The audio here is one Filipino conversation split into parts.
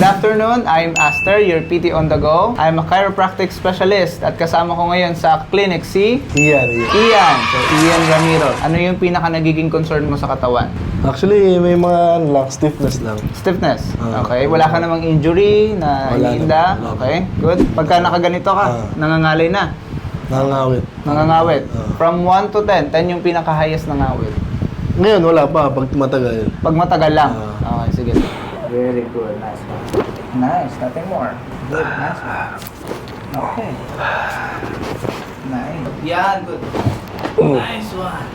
Good afternoon, I'm Aster, your PT on the go. I'm a chiropractic specialist at kasama ko ngayon sa clinic si Iyan. Ian. So, Ian Ramiro. Ano yung pinaka nagiging concern mo sa katawan? Actually, may mga stiffness lang. Stiffness. Okay. Wala ka namang injury na Wala iniinda. naman. Okay. Good. Pagka nakaganito ka, nangangalay na. Nangangawit. Nangangawit. From 1 to 10, 10 yung pinaka-highest na ngawit. Ngayon, wala pa. Pag matagal. Pag matagal lang. Okay, sige. Very good. Nice one. Nice. Nothing more. Good. Nice one. Okay. Nice. Yan. Good. Nice one.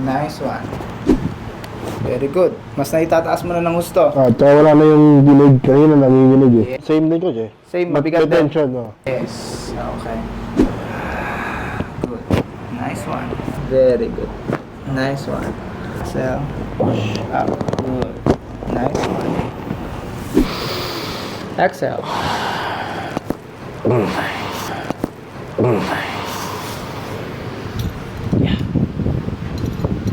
Nice one. Very good. Mas naitataas mo na ng gusto. Tsaka wala na yung ginig. Kanina nanginginig eh. Yeah. Same din ko, eh. Same. Mabigat din. tension, no? Yes. Okay. Good. Nice one. Very good. Nice one. Exhale. Push up. Good. Nice one. Exhale. Yeah.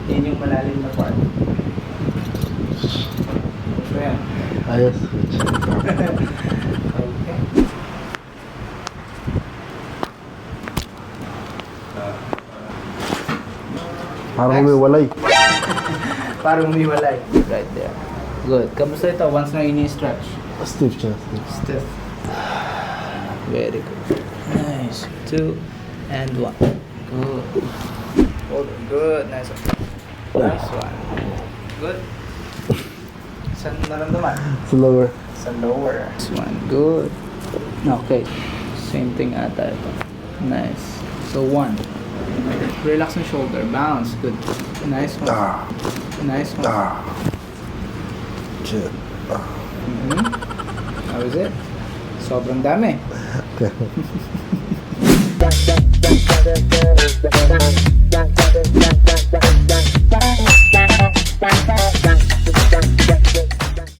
Yan yung malalim na part. So yan. Ayos. Okay. Parang may walay. Parang umiwalay. Right there. Good. Kamusta ito once na ini-stretch? Stiff siya. Stiff. Very good. Nice. 2 and 1. Good. Hold on. Good. Nice one. Nice one. Good. Saan naramdaman? Slower. Sa lower. This one. Good. Okay. Same thing ata ito. Nice. So 1. Relax the shoulder. Bounce. Good. Nice one. Nice one. Shit. How is it? Sobrang dami.